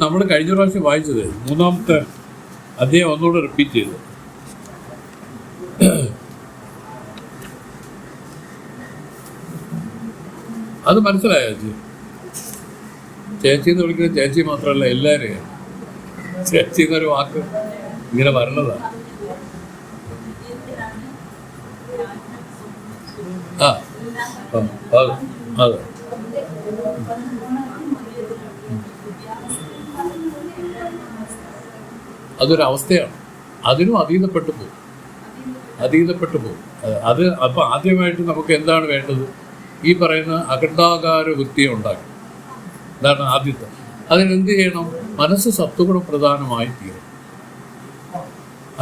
നമ്മൾ കഴിഞ്ഞ പ്രാവശ്യം വായിച്ചത് 3-ാമത്തെ അധ്യായം ഒന്നുകൂടെ റിപ്പീറ്റ് ചെയ്തു. അത് മനസ്സിലായോ ചേച്ചി എന്ന് വിളിക്കുന്നത് ചേച്ചി മാത്രമല്ല എല്ലാവരെയും. ചേച്ചി എന്നൊരു വാക്ക് ഇങ്ങനെ വരണതാണ്. അതെ അതൊരവസ്ഥയാണ്. അതിനും അതീതപ്പെട്ടു പോകും. അത് അപ്പം ആദ്യമായിട്ട് നമുക്ക് എന്താണ് വേണ്ടത്? ഈ പറയുന്ന അഖണ്ഡാകാര വൃത്തിയെ ഉണ്ടാക്കി. ഇതാണ് ആദ്യത്തെ. അതിനെന്ത് ചെയ്യണം? മനസ്സ് സത്വഗുണ പ്രധാനമായി തീരും.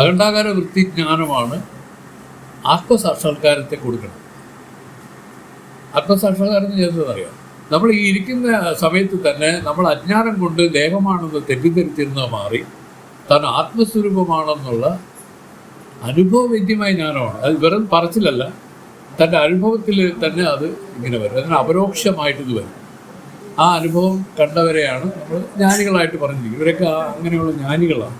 അഖണ്ഡാകാര വൃത്തി ജ്ഞാനമാണ് ആത്മസാക്ഷാത്കാരത്തെ കൊടുക്കണം. ആത്മസാക്ഷാത്കാരം ചെയ്തതറിയാം. നമ്മൾ ഈ ഇരിക്കുന്ന സമയത്ത് തന്നെ നമ്മൾ അജ്ഞാനം കൊണ്ട് ദേഹമാണെന്ന് തെറ്റിദ്ധരിച്ചിരുന്നത് മാറി താൻ ആത്മസ്വരൂപമാണെന്നുള്ള അനുഭവവേദ്യമായ ജ്ഞാനമാണ്. അത് വെറും പറച്ചിലല്ല, തൻ്റെ അനുഭവത്തിൽ തന്നെ അത് ഇങ്ങനെ വരും. അതിന് അപരോക്ഷമായിട്ട് ഇത് വരും. ആ അനുഭവം കണ്ടവരെയാണ് നമ്മൾ ജ്ഞാനികളായിട്ട് പറഞ്ഞിരിക്കുന്നത്. ഇവരൊക്കെ അങ്ങനെയുള്ള ജ്ഞാനികളാണ്.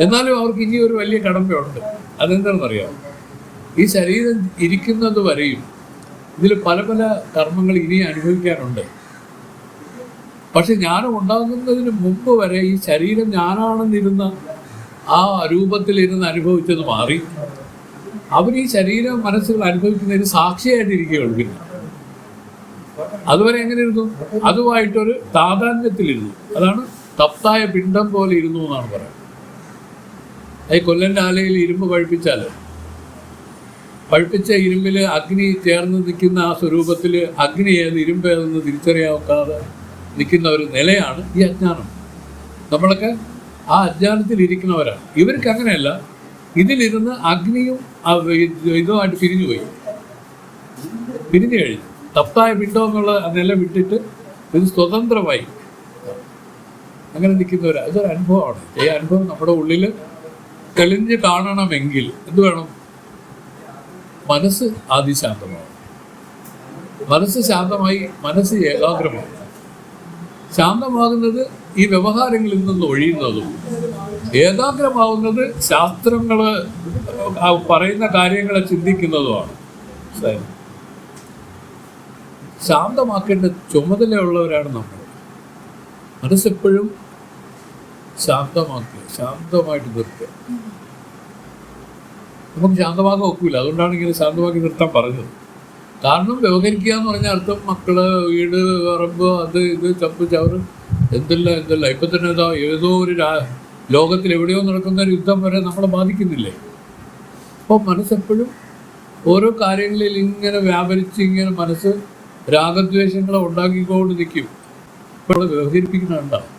എന്നാലും അവർക്ക് ഇനി ഒരു വലിയ കടമ്പയുണ്ട്. അതെന്താണെന്നറിയാം? ഈ ശരീരം ഇരിക്കുന്നത് വരെയും ഇതിൽ പല പല കർമ്മങ്ങൾ ഇനി അനുഭവിക്കാനുണ്ട്. പക്ഷെ ജ്ഞാനം ഉണ്ടാകുന്നതിന് മുമ്പ് വരെ ഈ ശരീരം ഞാനാണെന്നിരുന്ന ആ രൂപത്തിലിരുന്ന് അനുഭവിച്ചത് മാറി അവർ ഈ ശരീരം മനസ്സുകൾ അനുഭവിക്കുന്നതിന് സാക്ഷിയായിട്ടിരിക്കുകയുള്ളൂ. പിന്നെ അതുവരെ എങ്ങനെ ഇരുന്നു? അതുമായിട്ടൊരു താതാത്മ്യത്തിലിരുന്നു. അതാണ് തപ്തായ പിണ്ഡം പോലെ ഇരുന്നു എന്നാണ് പറയുന്നത്. ഈ കൊല്ലൻ്റെ ആലയിൽ ഇരുമ്പ് പഴുപ്പിച്ച ഇരുമ്പിൽ അഗ്നി ചേർന്ന് നിൽക്കുന്ന ആ സ്വരൂപത്തിൽ അഗ്നി ഏത് ഇരുമ്പ് ഏതെന്ന് തിരിച്ചറിയാക്കാതെ നിൽക്കുന്ന ഒരു നിലയാണ് ഈ അജ്ഞാനം. നമ്മളൊക്കെ ആ അജ്ഞാനത്തിൽ ഇരിക്കുന്നവരാണ്. ഇവർക്ക് അങ്ങനെയല്ല. ഇതിലിരുന്ന് അഗ്നിയും ഇതുമായിട്ട് പിരിഞ്ഞു കഴിഞ്ഞു. തപ്തായ പിണ്ഡം എന്നുള്ള നില വിട്ടിട്ട് ഇത് സ്വതന്ത്രമായി അങ്ങനെ നിൽക്കുന്നവരാണ്. ഇതൊരു അനുഭവമാണ്. ഈ അനുഭവം നമ്മുടെ ഉള്ളിൽ തെളിഞ്ഞ് കാണണമെങ്കിൽ എന്ത് വേണം? മനസ്സ് ആദ്യം ശാന്തമാവും. മനസ്സ് ശാന്തമായി മനസ്സ് ഏകാഗ്രമാവും. ശാന്തമാകുന്നത് ഈ വ്യവഹാരങ്ങളിൽ നിന്ന് ഒഴിയുന്നതും, ഏകാഗ്രമാവുന്നത് ശാസ്ത്രങ്ങൾ പറയുന്ന കാര്യങ്ങളെ ചിന്തിക്കുന്നതുമാണ്. ശാന്തമാക്കേണ്ട ചുമതലയുള്ളവരാണ് നമ്മൾ. മനസ്സെപ്പോഴും ശാന്തമായിട്ട് നിർത്തുക. നമുക്ക് ശാന്തമാക്കാൻ ഒക്കില്ല. അതുകൊണ്ടാണ് ഇങ്ങനെ ശാന്തമാക്കി നിർത്താൻ പറഞ്ഞത്. കാരണം വ്യവഹരിക്കുക എന്ന് പറഞ്ഞ അർത്ഥം മക്കള്, വീട്, പറമ്പ്, അത് ഇത് ചപ്പ് ചവറ് എന്തെല്ലാം ഇപ്പം തന്നെ ഏതോ ഒരു ലോകത്തിൽ എവിടെയോ നടക്കുന്ന ഒരു യുദ്ധം വരെ നമ്മളെ ബാധിക്കുന്നില്ലേ? അപ്പോൾ മനസ്സെപ്പോഴും ഓരോ കാര്യങ്ങളിൽ ഇങ്ങനെ വ്യാപരിച്ച് ഇങ്ങനെ മനസ്സ് രാഗദ്വേഷങ്ങളെ ഉണ്ടാക്കിക്കൊണ്ട് നിൽക്കും. ഇപ്പോൾ വ്യവഹരിപ്പിക്കുന്നുണ്ടാവും.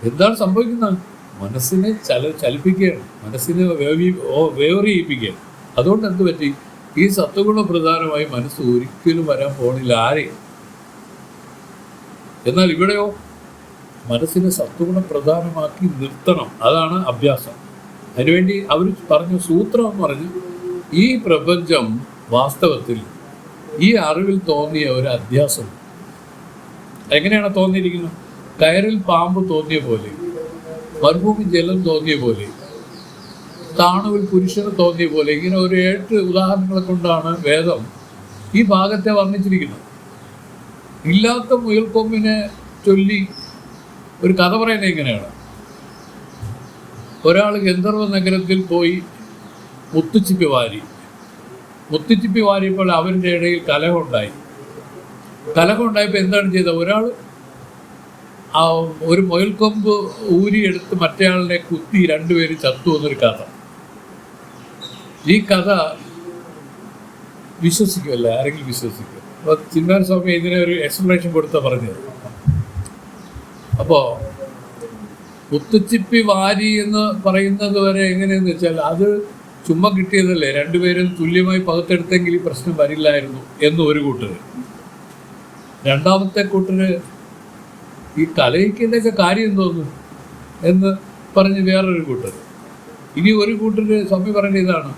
എന്താണ് സംഭവിക്കുന്നത്? മനസ്സിനെ ചലിപ്പിക്കുകയാണ്. മനസ്സിനെ വേവറിയിപ്പിക്കുകയാണ്. അതുകൊണ്ട് എന്ത് പറ്റി? ഈ സത്വഗുണ പ്രധാനമായി മനസ്സ് ഒരിക്കലും വരാൻ പോണില്ല ആരെയും. എന്നാൽ ഇവിടെയോ മനസ്സിനെ സത്വഗുണ പ്രധാനമാക്കി നിർത്തണം. അതാണ് അഭ്യാസം. അതിനുവേണ്ടി അവർ പറഞ്ഞ സൂത്രം എന്ന് പറഞ്ഞു, ഈ പ്രപഞ്ചം വാസ്തവത്തിൽ ഈ അറിവിൽ തോന്നിയ ഒരു അധ്യാസം. എങ്ങനെയാണ് തോന്നിയിരിക്കുന്നത്? കയറിൽ പാമ്പ് തോന്നിയ പോലെ, മരുഭൂമി ജലം തോന്നിയ പോലെ, താണുവിൽ പുരുഷന് തോന്നിയ പോലെ, ഇങ്ങനെ ഒരു 8 ഉദാഹരണങ്ങളെ കൊണ്ടാണ് വേദം ഈ ഭാഗത്തെ വർണ്ണിച്ചിരിക്കുന്നത്. ഇല്ലാത്ത മുയൽക്കൊമ്പിനെ ചൊല്ലി ഒരു കഥ പറയുന്നത് ഇങ്ങനെയാണ്. ഒരാൾ ഗന്ധർവ നഗരത്തിൽ പോയി മുത്തുച്ചിപ്പി വാരിയപ്പോൾ അവരുടെ ഇടയിൽ കലഹമുണ്ടായപ്പോൾ എന്താണ് ചെയ്തത്? ഒരാൾ ഒരു മുയൽക്കൊമ്പ് ഊരിയെടുത്ത് മറ്റേയാളിനെ കുത്തി 2 പേര് ചത്തു എന്നൊരു കഥ. ഈ കഥ വിശ്വസിക്കുമല്ല, ആരെങ്കിലും വിശ്വസിക്കും. അപ്പോൾ ചിന്മയാനന്ദ സ്വാമി ഇതിനെ ഒരു എക്സ്പ്ലനേഷൻ കൊടുത്താൽ പറഞ്ഞത്. അപ്പോൾ മുത്തുച്ചിപ്പി വാരി എന്ന് പറയുന്നത് വരെ എങ്ങനെയെന്ന് വെച്ചാൽ അത് ചുമ്മാ കിട്ടിയതല്ലേ, 2 പേരും തുല്യമായി പകുത്തെടുത്തെങ്കിൽ ഈ പ്രശ്നം വരില്ലായിരുന്നു എന്ന് ഒരു കൂട്ടർ. രണ്ടാമത്തെ കൂട്ടർ ഈ കലയിക്കുന്നതൊക്കെ കാര്യം എന്തോന്നു എന്ന് പറഞ്ഞ് വേറൊരു കൂട്ടർ. ഇനി ഒരു കൂട്ടർ സ്വാമി പറയുന്നത് ഇതാണ്,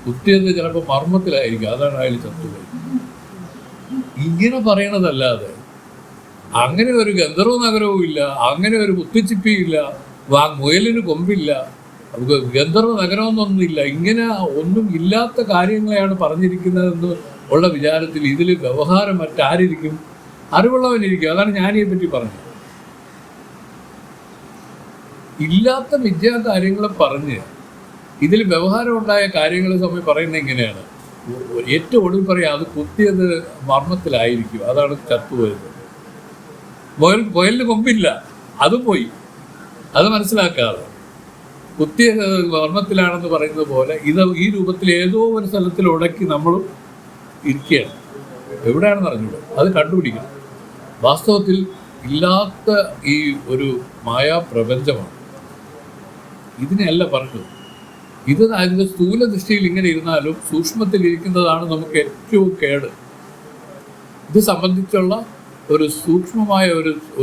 കുത്തിയത് ചിലപ്പോൾ മർമ്മത്തിലായിരിക്കും, അതാണ് അതിൽ ചത്തുപോയി. ഇങ്ങനെ പറയണതല്ലാതെ അങ്ങനെ ഒരു ഗന്ധർവ നഗരവും ഇല്ല, അങ്ങനെ ഒരു മുത്തുച്ചിപ്പിയില്ല, മുയലിന് കൊമ്പില്ല, ഗന്ധർവ നഗരമൊന്നൊന്നുമില്ല. ഇങ്ങനെ ഒന്നും ഇല്ലാത്ത കാര്യങ്ങളെയാണ് പറഞ്ഞിരിക്കുന്നതെന്ന് ഉള്ള വിചാരത്തിൽ ഇതിൽ വ്യവഹാരം മറ്റാരിരിക്കും? അറിവുള്ളവനിരിക്കും. അതാണ് ഞാനീ പറ്റി പറഞ്ഞത്. ഇല്ലാത്ത മിഥ്യാ കാര്യങ്ങളെ പറഞ്ഞ് ഇതിൽ വ്യവഹാരം ഉണ്ടായ കാര്യങ്ങളെ സമയം പറയുന്നത് ഇങ്ങനെയാണ്. ഏറ്റവും ഒടുവിൽ പറയാം, അത് കുത്തിയത് മർമ്മത്തിലായിരിക്കും, അതാണ് ചത്തുപോയത്. മുയലിന് കൊമ്പില്ല, അതും പോയി. അത് മനസ്സിലാക്കാതെ കുത്തിയ മർമ്മത്തിലാണെന്ന് പറയുന്നത് പോലെ ഈ രൂപത്തിൽ ഏതോ ഒരു സ്ഥലത്തിൽ ഉടക്കി നമ്മളും ഇരിക്കുകയാണ്. എവിടെയാണെന്ന് അറിഞ്ഞൂടെ, അത് കണ്ടുപിടിക്കണം. വാസ്തവത്തിൽ ഇല്ലാത്ത ഈ ഒരു മായാപ്രപഞ്ചമാണ്. ഇതിനെയല്ല പറഞ്ഞത്. ഇത് അതിൻ്റെ സ്ഥൂല ദൃഷ്ടിയിൽ ഇങ്ങനെ ഇരുന്നാലും സൂക്ഷ്മത്തിൽ ഇരിക്കുന്നതാണ് നമുക്ക് ഏറ്റവും കേട്. ഇത് സംബന്ധിച്ചുള്ള ഒരു സൂക്ഷ്മമായ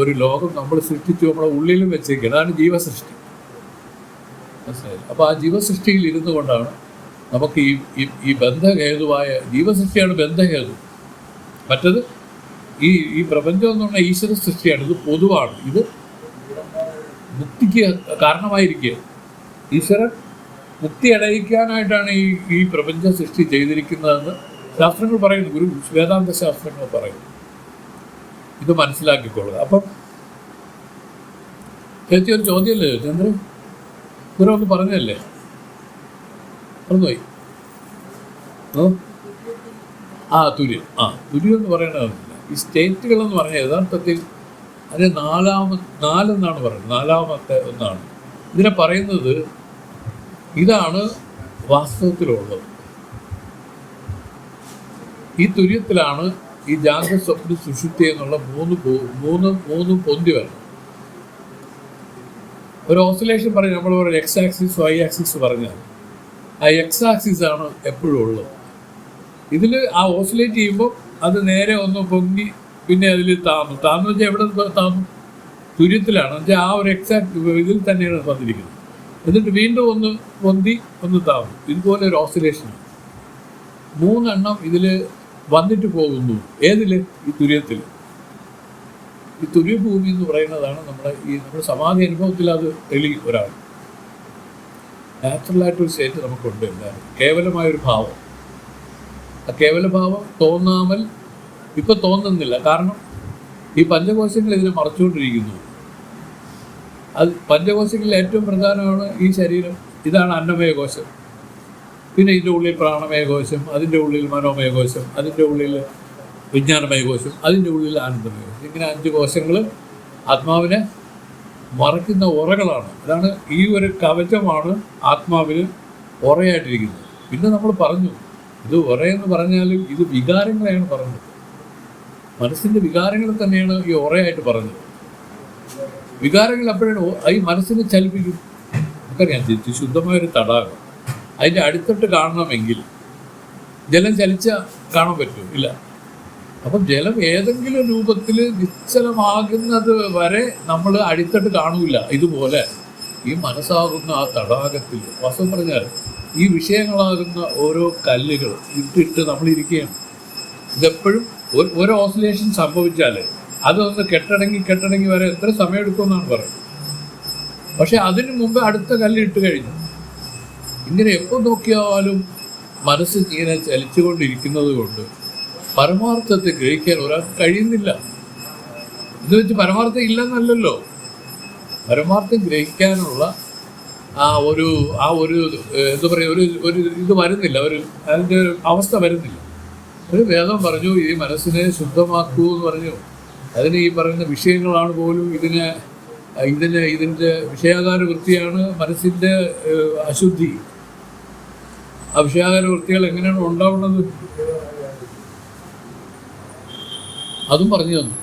ഒരു ലോകം നമ്മൾ സൃഷ്ടിച്ചു നമ്മുടെ ഉള്ളിലും വെച്ചേക്കുകയാണ്. അതാണ് ജീവസൃഷ്ടി. മനസ്സിലായില്ല? അപ്പോൾ ആ ജീവസൃഷ്ടിയിൽ ഇരുന്നു കൊണ്ടാണ് നമുക്ക് ഈ ബന്ധഹേതുവായ ജീവസൃഷ്ടിയാണ് ബന്ധഹേതു. മറ്റത് ഈ പ്രപഞ്ചം എന്ന് പറഞ്ഞാൽ ഈശ്വര സൃഷ്ടിയാണ്. ഇത് പൊതുവാണ്. ഇത് മുക്തിക്ക് കാരണമായിരിക്കുക. ഈശ്വരൻ മുക്തി അടയിക്കാനായിട്ടാണ് ഈ പ്രപഞ്ച സൃഷ്ടി ചെയ്തിരിക്കുന്നതെന്ന് ശാസ്ത്രങ്ങൾ പറയുന്നു. വേദാന്ത ശാസ്ത്രങ്ങൾ പറയുന്നു. ഇത് മനസ്സിലാക്കിക്കൊള്ളുക. അപ്പം ചേച്ചി ഒരു ചോദ്യമല്ലേ ചന്ദ്രൻ? ഇവരെ ഒന്ന് പറഞ്ഞല്ലേ? പറഞ്ഞുപോയി. തുര്യൻ. തുര്യം എന്ന് പറയണതില്ല. ഈ സ്റ്റേറ്റുകളെന്ന് പറഞ്ഞാൽ യഥാർത്ഥത്തിൽ അതിന് നാലെന്നാണ് പറയുന്നത്. നാലാമത്തെ ഒന്നാണ് ഇതിനെ പറയുന്നത്. ഇതാണ് വാസ്തവത്തിലുള്ളത്. ഈ തുര്യത്തിലാണ് ഈ ജാഗ്രത, സ്വപ്ന, സുഷുപ്തി എന്നുള്ള മൂന്നും പൊന്തി വരണം. ഒരു ഓസിലേഷൻ പറയും, നമ്മൾ പറയും എക്സ് ആക്സിസ് വൈ ആക്സിസ് പറഞ്ഞാൽ ആ എക്സ് ആക്സിസ് ആണ് എപ്പോഴും ഉള്ളത്. ഇതിൽ ആ ഓസിലേറ്റ് ചെയ്യുമ്പോൾ അത് നേരെ ഒന്ന് പൊങ്ങി പിന്നെ അതിൽ താന്നു വെച്ചാൽ എവിടെ താന്നു? തുര്യത്തിലാണ്. എന്നുവെച്ചാൽ ആ ഒരു എക്സാക്ട് ഇതിൽ തന്നെയാണ് വന്നിരിക്കുന്നത്. എന്നിട്ട് വീണ്ടും ഒന്ന് പൊന്തി ഒന്ന് താന്നു. ഇതുപോലെ ഒരു ഓസിലേഷനാണ്. 3 എണ്ണം ഇതിൽ വന്നിട്ട് പോകുന്നു. ഏതിൽ? ഈ തുര്യത്തിൽ. ഈ തുര്യഭൂമി എന്ന് പറയുന്നതാണ് നമ്മുടെ സമാധി അനുഭവത്തിൽ അത് തെളിയും. ഒരാൾ നാച്ചുറലായിട്ടൊരു സ്റ്റേറ്റ് നമുക്കുണ്ട്. കേവലമായൊരു ഭാവം. ആ കേവലഭാവം തോന്നാമൽ ഇപ്പം തോന്നുന്നില്ല. കാരണം ഈ പഞ്ചകോശങ്ങൾ ഇതിനെ മറച്ചുകൊണ്ടിരിക്കുന്നു. അത് പഞ്ചകോശങ്ങളിൽ ഏറ്റവും പ്രധാനമാണ് ഈ ശരീരം. ഇതാണ് അന്നമയകോശം. പിന്നെ ഇതിൻ്റെ ഉള്ളിൽ പ്രാണമയകോശം, അതിൻ്റെ ഉള്ളിൽ മനോമയകോശം, അതിൻ്റെ ഉള്ളിൽ വിജ്ഞാനമയകോശം, അതിൻ്റെ ഉള്ളിൽ ആനന്ദമയകോശം. ഇങ്ങനെ 5 കോശങ്ങൾ ആത്മാവിനെ മറയ്ക്കുന്ന ഉറകളാണ്. അതാണ് ഈ ഒരു കവചമാണ് ആത്മാവിന് ഉറയായിട്ടിരിക്കുന്നത്. പിന്നെ നമ്മൾ പറഞ്ഞു, ഇത് ഉറയെന്ന് പറഞ്ഞാലും ഇത് വികാരങ്ങളെയാണ് പറഞ്ഞത്. മനസ്സിൻ്റെ വികാരങ്ങൾ തന്നെയാണ് ഈ ഉറയായിട്ട് പറഞ്ഞത്. വികാരങ്ങൾ അപ്പോഴാണ് ഈ മനസ്സിനെ ചലിപ്പിക്കും. നമുക്കറിയാം, ശുദ്ധമായൊരു തടാകം അതിൻ്റെ അടിത്തട്ട് കാണണമെങ്കിൽ ജലം ചലിച്ചാൽ കാണാൻ പറ്റുമോ? ഇല്ല. അപ്പം ജലം ഏതെങ്കിലും രൂപത്തിൽ നിശ്ചലമാകുന്നത് വരെ നമ്മൾ അടിത്തട്ട് കാണൂല. ഇതുപോലെ ഈ മനസ്സാകുന്ന ആ തടാകത്തിൽ വാസ്തവം പറഞ്ഞാൽ ഈ വിഷയങ്ങളാകുന്ന ഓരോ കല്ലുകൾ ഇട്ടിട്ട് നമ്മളിരിക്കുകയാണ്. ഇതെപ്പോഴും ഒരു ഓസിലേഷൻ സംഭവിച്ചാൽ അതൊന്ന് കെട്ടടങ്ങി വരെ എത്ര സമയം എടുക്കുമെന്നാണ് പറയുന്നത്. പക്ഷെ അതിന് മുമ്പ് അടുത്ത കല്ല് ഇട്ട് കഴിഞ്ഞു. ഇങ്ങനെ എപ്പോൾ നോക്കിയാലും മനസ്സ് ഇങ്ങനെ ചലിച്ചുകൊണ്ടിരിക്കുന്നത് കൊണ്ട് പരമാർത്ഥത്തെ ഗ്രഹിക്കാൻ ഒരാൾക്ക് കഴിയുന്നില്ല. ഇത് വെച്ച് പരമാർത്ഥം ഇല്ലെന്നല്ലല്ലോ. പരമാർത്ഥം ഗ്രഹിക്കാനുള്ള ആ ഒരു എന്താ പറയുക, ഒരു ഇത് വരുന്നില്ല, അതിൻ്റെ ഒരു അവസ്ഥ വരുന്നില്ല. ഒരു വേദം പറഞ്ഞു, ഈ മനസ്സിനെ ശുദ്ധമാക്കൂ എന്ന് പറഞ്ഞു. അതിന് ഈ പറയുന്ന വിഷയങ്ങളാണ് പോലും ഇതിൻ്റെ വിഷയാകാര വൃത്തിയാണ് മനസ്സിൻ്റെ അശുദ്ധി. ആ വിഷയാകാര വൃത്തികൾ എങ്ങനെയാണ് ഉണ്ടാവുന്നത് അതും പറഞ്ഞു തന്നു.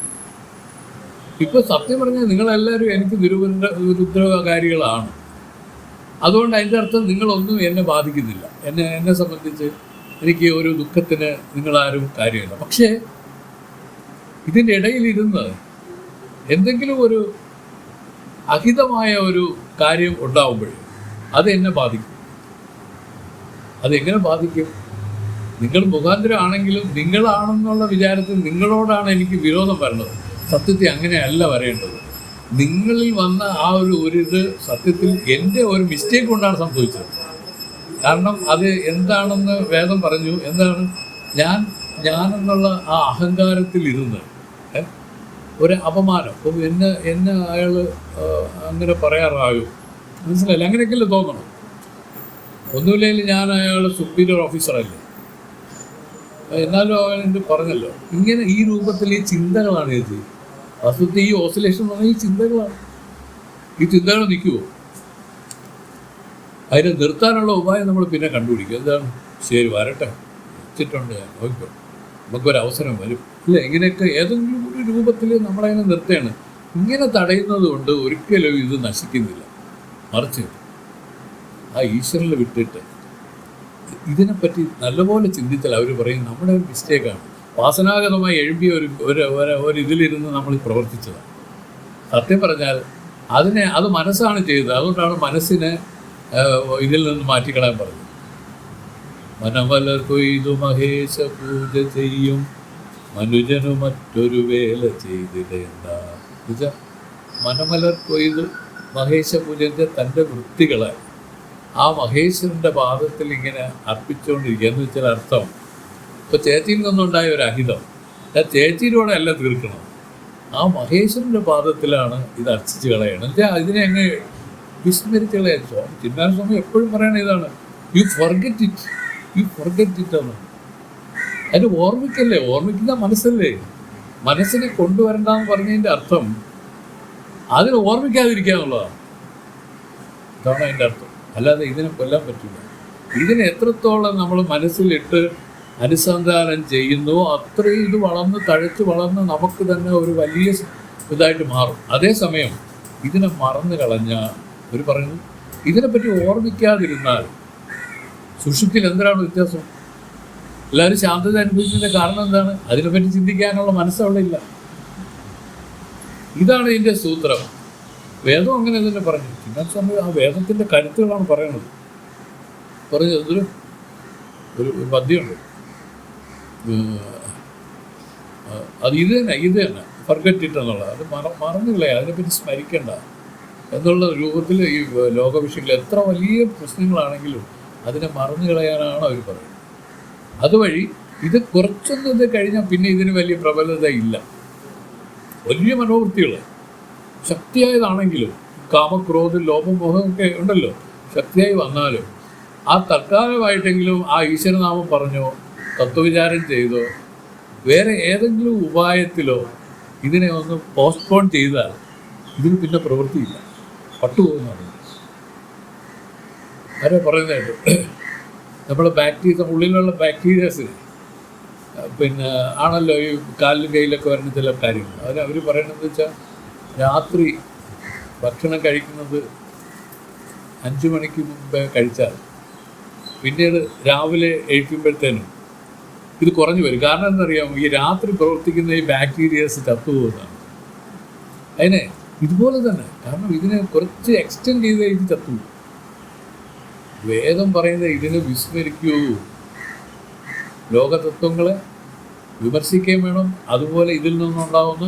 ഇപ്പം സത്യം പറഞ്ഞാൽ നിങ്ങളെല്ലാവരും എനിക്ക് നിരുപദ്രവകാരികളാണ്. അതുകൊണ്ട് അതിൻ്റെ അർത്ഥം നിങ്ങളൊന്നും എന്നെ ബാധിക്കുന്നില്ല. എന്നെ സംബന്ധിച്ച് എനിക്ക് ഒരു ദുഃഖത്തിന് നിങ്ങളാരും കാര്യമില്ല. പക്ഷേ ഇതിൻ്റെ ഇടയിലിരുന്ന് എന്തെങ്കിലും ഒരു അഹിതമായ ഒരു കാര്യം ഉണ്ടാവുമ്പോൾ അത് എന്നെ ബാധിക്കും. അതെങ്ങനെ ബാധിക്കും? നിങ്ങൾ മുഖാന്തരമാണെങ്കിലും നിങ്ങളാണെന്നുള്ള വിചാരത്തിൽ നിങ്ങളോടാണ് എനിക്ക് വിരോധം വരുന്നത്. സത്യത്തിൽ അങ്ങനെയല്ല വരേണ്ടത്. നിങ്ങളിൽ വന്ന ആ ഒരിത് സത്യത്തിൽ എൻ്റെ ഒരു മിസ്റ്റേക്ക് കൊണ്ടാണ് സംഭവിച്ചത്. കാരണം അത് എന്താണെന്ന് വേദം പറഞ്ഞു. എന്താണ്? ഞാനെന്നുള്ള ആ അഹങ്കാരത്തിലിരുന്ന് ഒരു അപമാനം. അപ്പം എന്നെ അയാൾ അങ്ങനെ പറയാറാകും. മനസ്സിലായില്ല? അങ്ങനെയൊക്കെയല്ലേ തോന്നണം. ഒന്നുമില്ലെങ്കിൽ ഞാൻ അയാൾ സുപ്പീരിയർ ഓഫീസറല്ലേ, എന്നാലും അവൻ എൻ്റെ പറഞ്ഞല്ലോ. ഇങ്ങനെ ഈ രൂപത്തിൽ ഈ ചിന്തകളാണ് ഇത്. വസ്തുത്തിൽ ഈ ഓസിലേഷൻ എന്ന് പറഞ്ഞാൽ ഈ ചിന്തകളാണ്. ഈ ചിന്തകൾ നിൽക്കുമോ? അതിനെ നിർത്താനുള്ള ഉപായം നമ്മൾ പിന്നെ കണ്ടുപിടിക്കും. എന്താണ്? ശരി, വരട്ടെ, വെച്ചിട്ടുണ്ട്, ഞാൻ നോക്കിക്കോ, നമുക്കൊരവസരം വരും. ഇല്ല, ഇങ്ങനെയൊക്കെ ഏതെങ്കിലും ഒരു രൂപത്തിൽ നമ്മളതിനെ നിർത്തുകയാണ്. ഇങ്ങനെ തടയുന്നത് കൊണ്ട് ഒരിക്കലും ഇത് നശിക്കുന്നില്ല. മറിച്ച് ആ ഈശ്വരനെ വിട്ടിട്ട് ഇതിനെപ്പറ്റി നല്ലപോലെ ചിന്തിച്ചാൽ അവർ പറയും നമ്മുടെ ഒരു മിസ്റ്റേക്കാണ്, വാസനാഗതമായി എഴുതിയ ഒരു ഇതിലിരുന്ന് നമ്മൾ പ്രവർത്തിച്ചതാണ്. സത്യം പറഞ്ഞാൽ അത് മനസ്സാണ് ചെയ്തത്. അതുകൊണ്ടാണ് മനസ്സിനെ ഇതിൽ നിന്ന് മാറ്റിക്കളയാൻ പറഞ്ഞത്. മനമലർ കൊയ്തു മഹേശ പൂജ ചെയ്യും മനുജനു മറ്റൊരു വേല ചെയ്തിടേണ്ട. മനമലർ കൊയ്ത് മഹേശ പൂജൻ്റെ തൻ്റെ വൃത്തികളെ ആ മഹേശ്വരൻ്റെ പാദത്തിൽ ഇങ്ങനെ അർപ്പിച്ചുകൊണ്ടിരിക്കുക എന്ന് വെച്ചാൽ അർത്ഥം, ഇപ്പോൾ ചേച്ചിയിൽ നിന്നുണ്ടായ ഒരു അഹിതം ആ ചേച്ചിയിലൂടെ അല്ല തീർക്കണം, ആ മഹേശ്വരൻ്റെ പാദത്തിലാണ് ഇത് അർച്ചിച്ച് കളയണം. എന്നുവെച്ചാൽ ഇതിനെ അങ്ങ് വിസ്മരിച്ച് കളയാച്ചോ. ചിന്താന സ്വാമി എപ്പോഴും പറയണ ഇതാണ്, യു ഫോർഗെറ്റ് ഇറ്റ് എന്നാണ്. അതിന് ഓർമ്മിക്കല്ലേ, ഓർമ്മിക്കുന്ന മനസ്സല്ലേ. മനസ്സിനെ കൊണ്ടുവരണ്ടെന്ന് പറഞ്ഞതിൻ്റെ അർത്ഥം അതിനെ ഓർമ്മിക്കാതിരിക്കുക എന്നുള്ളതാണ്. ഇതാണ് അതിൻ്റെ അർത്ഥം. അല്ലാതെ ഇതിനെ കൊല്ലാൻ പറ്റില്ല. ഇതിനെ എത്രത്തോളം നമ്മൾ മനസ്സിലിട്ട് അനുസന്ധാനം ചെയ്യുന്നു അത്രയും ഇത് തഴച്ച് വളർന്ന് നമുക്ക് തന്നെ ഒരു വലിയ ഇതായിട്ട് മാറും. അതേസമയം ഇതിനെ മറന്നു കളഞ്ഞ ഒരു പറയുന്നു, ഇതിനെപ്പറ്റി ഓർമ്മിക്കാതിരുന്നാൽ സുഷുപ്തിയിൽ എന്തിനാണ് വ്യത്യാസം? എല്ലാവരും ശാന്തത അനുഭവിക്കുന്നതിൻ്റെ കാരണം എന്താണ്? അതിനെപ്പറ്റി ചിന്തിക്കാനുള്ള മനസ്സവിടെ ഇല്ല. ഇതാണ് ഇതിൻ്റെ സൂത്രം. വേദം അങ്ങനെ തന്നെ പറഞ്ഞു. ചിന്ന സമയം ആ വേദത്തിൻ്റെ കരുത്തുകളാണ് പറയണത്. പറഞ്ഞത് ഒരു പദ്യമുണ്ട്, അത് ഇത് തന്നെ ഫർഗറ്റ് ഇറ്റ് എന്നുള്ളത്. അത് മറന്നു കളയാ, അതിനെപ്പറ്റി സ്മരിക്കേണ്ട എന്നുള്ള രൂപത്തിൽ ഈ ലോകവിഷയങ്ങൾ എത്ര വലിയ പ്രശ്നങ്ങളാണെങ്കിലും അതിനെ മറന്നു കളയാനാണ് അവർ പറയുന്നത്. അതുവഴി ഇത് കുറച്ചൊന്നും ഇത് കഴിഞ്ഞാൽ പിന്നെ ഇതിന് വലിയ പ്രബലത ഇല്ല. വലിയ മനോവൃത്തികൾ ശക്തിയായതാണെങ്കിലും കാമക്രോധം ലോപം മോഹമൊക്കെ ഉണ്ടല്ലോ, ശക്തിയായി വന്നാലും ആ തൽക്കാലമായിട്ടെങ്കിലും ആ ഈശ്വരനാമം പറഞ്ഞോ തത്വവിചാരം ചെയ്തോ വേറെ ഏതെങ്കിലും ഉപായത്തിലോ ഇതിനെ ഒന്ന് പോസ്റ്റ്പോൺ ചെയ്താൽ ഇതിന് പിന്നെ പ്രവൃത്തിയില്ല, പട്ടുപോകുന്നതാണ്. ആരോ പറയുന്നതായിട്ട് നമ്മുടെ ബാക്ടീരിയ, ഉള്ളിലുള്ള ബാക്ടീരിയസ് പിന്നെ ആണല്ലോ ഈ കാലിലും കയ്യിലൊക്കെ വരുന്ന ചില കാര്യങ്ങൾ. അതിന് അവർ പറയണതെന്ന് വെച്ചാൽ രാത്രി ഭക്ഷണം കഴിക്കുന്നത് 5 മണിക്ക് മുമ്പേ കഴിച്ചാൽ പിന്നീട് രാവിലെ എഴുക്കുമ്പോഴത്തേനും ഇത് കുറഞ്ഞു വരും. കാരണം എന്താണെന്നറിയാമോ? ഈ രാത്രി പ്രവർത്തിക്കുന്ന ഈ ബാക്ടീരിയസ് ചത്തുപോകുന്നതാണ്. അതിനെ ഇതുപോലെ തന്നെ, കാരണം ഇതിനെ കുറച്ച് എക്സ്റ്റെൻഡ് ചെയ്ത് ഇത് ചത്തുപോകും. വേദം പറയുന്നത് ഇതിനെ വിസ്മരിക്കൂ, ലോകതത്വങ്ങളെ വിമർശിക്കുകയും വേണം, അതുപോലെ ഇതിൽ നിന്നുണ്ടാവുന്ന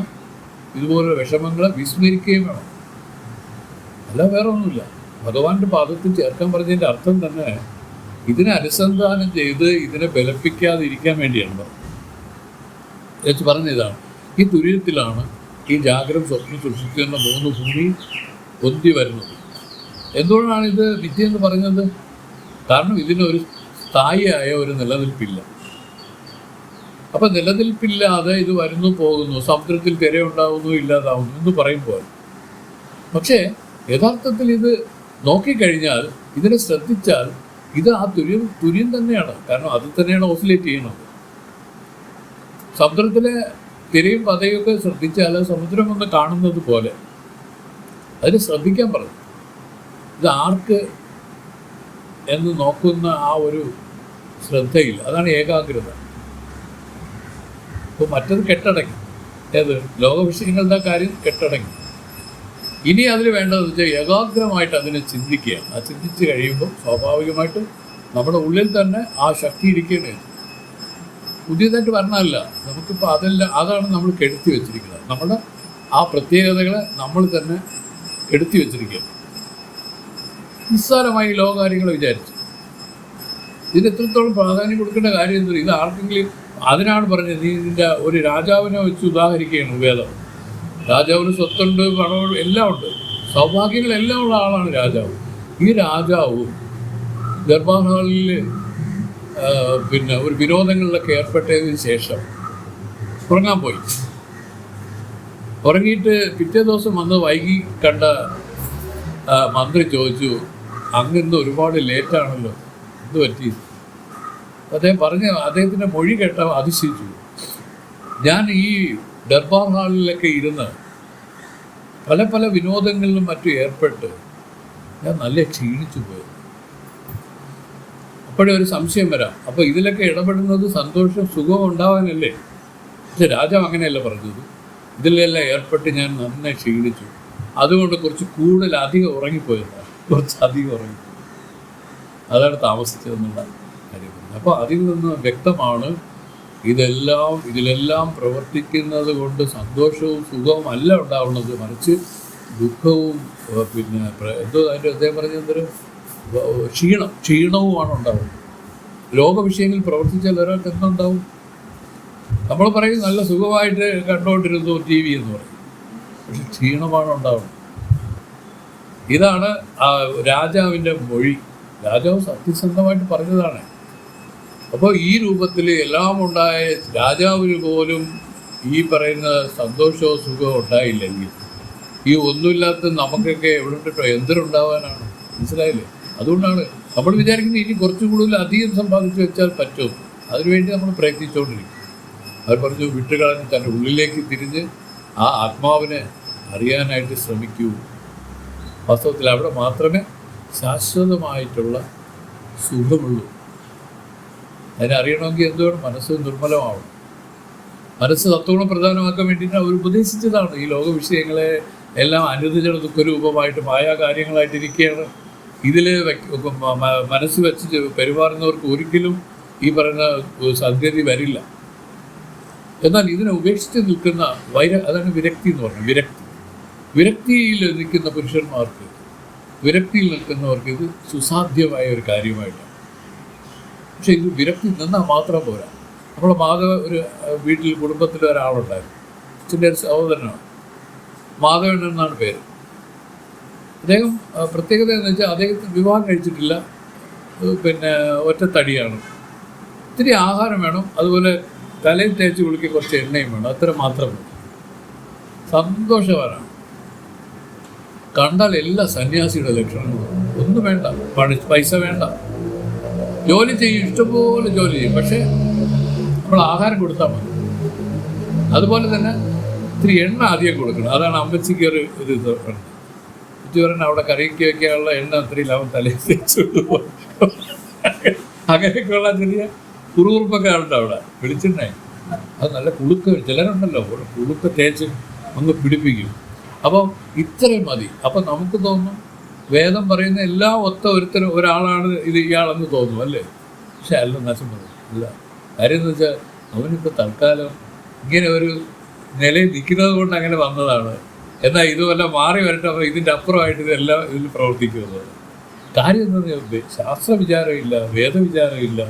ഇതുപോലുള്ള വിഷമങ്ങളെ വിസ്മരിക്കുകയും വേണം. അല്ല വേറെ ഒന്നുമില്ല. ഭഗവാന്റെ പാദത്തിൽ ചേർക്കാൻ പറഞ്ഞതിൻ്റെ അർത്ഥം തന്നെ ഇതിനെ അനുസന്ധാനം ചെയ്ത് ഇതിനെ ബലപ്പിക്കാതിരിക്കാൻ വേണ്ടിയാണ് പറഞ്ഞ ഇതാണ്. ഈ തുര്യത്തിലാണ് ഈ ജാഗ്രത സ്വപ്നം സൃഷ്ടിക്കുന്ന 3 ഭൂമി പൊന്തി വരുന്നത്. എന്തുകൊണ്ടാണ് ഇത് വിദ്യ എന്ന് പറയുന്നത്? കാരണം ഇതിനൊരു സ്ഥായിയായ ഒരു നിലനിൽപ്പില്ല. അപ്പം നിലനിൽപ്പില്ലാതെ ഇത് വരുന്നു പോകുന്നു, സമുദ്രത്തിൽ തിരയുണ്ടാവുന്നു ഇല്ലാതാവുന്നു എന്ന് പറയുമ്പോൾ, പക്ഷേ യഥാർത്ഥത്തിൽ ഇത് നോക്കിക്കഴിഞ്ഞാൽ, ഇതിനെ ശ്രദ്ധിച്ചാൽ ഇത് ആ തുര്യം തന്നെയാണ്. കാരണം അത് തന്നെയാണ് ഓസിലേറ്റ് ചെയ്യുന്നത്. സമുദ്രത്തിലെ തിരയും പതയൊക്കെ ശ്രദ്ധിച്ചാൽ സമുദ്രം ഒന്ന് കാണുന്നത് പോലെ അതിന് ശ്രദ്ധിക്കാൻ പറഞ്ഞു. ഇത് ആർക്ക് എന്ന് നോക്കുന്ന ആ ഒരു ശ്രദ്ധയിൽ, അതാണ് ഏകാഗ്രത. അപ്പോൾ മറ്റത് കെട്ടടങ്ങി. ഏത് ലോകവിഷയങ്ങളുടെ കാര്യം കെട്ടടങ്ങി. ഇനി അതിന് വേണ്ടതെന്ന് വെച്ചാൽ ഏകാഗ്രമായിട്ട് അതിനെ ചിന്തിക്കുകയാണ്. ആ ചിന്തിച്ച് കഴിയുമ്പോൾ സ്വാഭാവികമായിട്ട് നമ്മുടെ ഉള്ളിൽ തന്നെ ആ ശക്തി ഇരിക്കുകയാണ്. പുതിയതായിട്ട് വരണമല്ല. നമുക്കിപ്പോൾ അതാണ് നമ്മൾ കെടുത്തി വെച്ചിരിക്കുന്നത്. നമ്മുടെ ആ പ്രത്യേകതകളെ നമ്മൾ തന്നെ കെടുത്തി വെച്ചിരിക്കുകയാണ്. നിസ്സാരമായി ലോകകാര്യങ്ങൾ വിചാരിച്ചു. ഇതിന് എത്രത്തോളം പ്രാധാന്യം കൊടുക്കേണ്ട കാര്യം എന്താ? ഇത് ആർക്കെങ്കിലും അതിനാണ് പറഞ്ഞത്. നീ ഇതിൻ്റെ ഒരു രാജാവിനെ വെച്ച് ഉദാഹരിക്കുകയാണ് വേദം. രാജാവിന് സ്വത്തുണ്ട്, പണമുണ്ട്, എല്ലാം ഉണ്ട്, സൗഭാഗ്യങ്ങളെല്ലാം ഉള്ള ആളാണ് രാജാവ്. ഈ രാജാവും ദർബാർ ഹാളിൽ പിന്നെ ഒരു വിനോദങ്ങളിലൊക്കെ ഏർപ്പെട്ടതിന് ശേഷം ഉറങ്ങാൻ പോയി. ഉറങ്ങിയിട്ട് പിറ്റേ ദിവസം വന്ന് വൈകി കണ്ട മന്ത്രി ചോദിച്ചു, അങ്ങിന്ന് ഒരുപാട് ലേറ്റാണല്ലോ, എന്ത് പറ്റി? അദ്ദേഹം അദ്ദേഹത്തിൻ്റെ മൊഴി കേട്ട അതിശയിച്ചു. ഞാൻ ഈ ദർബാർ ഹാളിലൊക്കെ ഇരുന്ന് പല പല വിനോദങ്ങളിലും മറ്റും ഏർപ്പെട്ട് ഞാൻ നല്ല ക്ഷീണിച്ചു പോയി. അപ്പോഴേ ഒരു സംശയം വരാം, അപ്പോൾ ഇതിലൊക്കെ ഇടപെടുന്നത് സന്തോഷം സുഖവും ഉണ്ടാവാനല്ലേ? പക്ഷെ രാജാവ് അങ്ങനെയല്ല പറഞ്ഞത്. ഇതിലെല്ലാം ഏർപ്പെട്ട് ഞാൻ നന്നായി ക്ഷീണിച്ചു, അതുകൊണ്ട് കുറച്ച് അധികം ഉറങ്ങിപ്പോയതാണ്, കുറച്ചധികം ഉറങ്ങിപ്പോയി, അതാണ് താമസിച്ചതെന്നുള്ള കാര്യം. അപ്പോൾ അതിൽ നിന്ന് വ്യക്തമാണ് ഇതിലെല്ലാം പ്രവർത്തിക്കുന്നത് കൊണ്ട് സന്തോഷവും സുഖവും അല്ല ഉണ്ടാവുന്നത്, മറിച്ച് ദുഃഖവും പിന്നെ അദ്ദേഹം പറഞ്ഞെന്തൊരു ക്ഷീണവുമാണ് ഉണ്ടാവുന്നത്. ലോകവിഷയങ്ങളിൽ പ്രവർത്തിച്ചാൽ ഒരാൾക്ക് എന്തുണ്ടാവും? നമ്മൾ പറയും നല്ല സുഖമായിട്ട് കണ്ടുകൊണ്ടിരുന്നു TV എന്ന് പറയും, പക്ഷെ ക്ഷീണമാണ് ഉണ്ടാവുന്നത്. ഇതാണ് ആ രാജാവിൻ്റെ മൊഴി. രാജാവ് സത്യസന്ധമായിട്ട് പറഞ്ഞതാണ്. അപ്പോൾ ഈ രൂപത്തിൽ എല്ലാം ഉണ്ടായ രാജാവിന് പോലും ഈ പറയുന്ന സന്തോഷവും സുഖവും ഉണ്ടായില്ലെങ്കിൽ ഈ ഒന്നുമില്ലാത്ത നമുക്കൊക്കെ എവിടെ എന്തിനുണ്ടാവാനാണ്? മനസ്സിലായില്ലേ? അതുകൊണ്ടാണ് നമ്മൾ വിചാരിക്കുന്നത് ഇനി കുറച്ചും കൂടുതൽ അധികം സമ്പാദിച്ചു വെച്ചാൽ പറ്റും. അതിനുവേണ്ടി നമ്മൾ പ്രയത്നിച്ചുകൊണ്ടിരിക്കും. അവർ പറഞ്ഞു, വിട്ടുകളഞ്ഞ് തൻ്റെ ഉള്ളിലേക്ക് തിരിഞ്ഞ് ആ ആത്മാവിനെ അറിയാനായിട്ട് ശ്രമിക്കൂ. വാസ്തവത്തിൽ അവിടെ മാത്രമേ ശാശ്വതമായിട്ടുള്ള സുഖമുള്ളൂ. അതിനെ അറിയണമെങ്കിൽ എന്തുവേണം? മനസ്സ് നിർമ്മലമാവണം. മനസ്സ് സത്വഗുണം പ്രധാനമാക്കാൻ വേണ്ടിയിട്ട് അവർ ഉപദേശിച്ചതാണ്. ഈ ലോക വിഷയങ്ങളെ എല്ലാം അനുദിന ദുഃഖരൂപമായിട്ട് മായാകാര്യങ്ങളായിട്ടിരിക്കുകയാണ്. ഇതിൽ മനസ്സ് വെച്ച് പെരുമാറുന്നവർക്ക് ഒരിക്കലും ഈ പറയുന്ന സദ്ഗതി വരില്ല. എന്നാൽ ഇതിനെ ഉപേക്ഷിച്ച് നിൽക്കുന്ന അതാണ് വിരക്തി എന്ന് പറഞ്ഞത്. വിരക്തിയിൽ നിൽക്കുന്ന പുരുഷന്മാർക്ക്, വിരക്തിയിൽ നിൽക്കുന്നവർക്ക് ഇത് സുസാധ്യമായ ഒരു കാര്യമായിട്ടാണ്. പക്ഷേ ഇത് വിരക്തി നിന്നാൽ മാത്രം പോരാ. നമ്മളെ ഒരു വീട്ടിൽ കുടുംബത്തിൽ ഒരാളുണ്ടായിരുന്നു. അച്ഛൻ്റെ ഒരു സഹോദരനാണ്, മാധവൻ എന്നാണ് പേര്. അദ്ദേഹം പ്രത്യേകത എന്ന് വെച്ചാൽ അദ്ദേഹത്തിന് വിവാഹം കഴിച്ചിട്ടില്ല, പിന്നെ ഒറ്റത്തടിയാണ്, ഇത്തിരി ആഹാരം വേണം, അതുപോലെ തലയിൽ തേച്ച് കുളിക്കുക കുറച്ച് എണ്ണയും വേണം, അത്ര മാത്രം മതി. സന്തോഷവാനാണ്. കണ്ടാൽ എല്ലാ സന്യാസിയുടെ ലക്ഷണങ്ങളും. ഒന്നും വേണ്ട, പൈസ വേണ്ട, ജോലി ചെയ്യും, ഇഷ്ടംപോലെ ജോലി ചെയ്യും, പക്ഷേ നമ്മൾ ആഹാരം കൊടുത്താൽ മതി. അതുപോലെ തന്നെ ഇത്തിരി എണ്ണ അധികം കൊടുക്കണം. അതാണ് അമ്മച്ചിക്ക് ഒരു ഇത് പറഞ്ഞാൽ അവിടെ കറിക്ക് വയ്ക്കാനുള്ള എണ്ണ അത്രയും അവൻ തലയിൽ തേച്ചു. അങ്ങനെയൊക്കെയുള്ള ചെറിയ കുറുകുറുപ്പൊക്കെ ഉണ്ട് അവിടെ. വെളിച്ചെണ്ണ അത് നല്ല കുളുക്ക്, ചിലരുണ്ടല്ലോ കുളുക്ക് തേച്ച് ഒന്ന് പിടിപ്പിക്കും. അപ്പോൾ ഇത്രയും മതി. അപ്പം നമുക്ക് തോന്നും വേദം പറയുന്ന എല്ലാം ഒരാളാണ് ഇയാളെന്ന് തോന്നും, അല്ലേ? പക്ഷെ അല്ല, നാശം പറയും അല്ല. കാര്യം എന്ന് വെച്ചാൽ അവനിപ്പോൾ തൽക്കാലം ഇങ്ങനെ ഒരു നിലയിൽ നിൽക്കുന്നത് കൊണ്ട് അങ്ങനെ വന്നതാണ്. എന്നാൽ ഇതുപോലെ മാറി വരട്ടെ, അപ്പോൾ ഇതിൻ്റെ അപ്പുറമായിട്ട് ഇതെല്ലാം ഇതിൽ പ്രവർത്തിക്കുന്നത്. കാര്യം എന്താ പറഞ്ഞാൽ ശാസ്ത്രവിചാരമില്ല, വേദവിചാരമില്ല,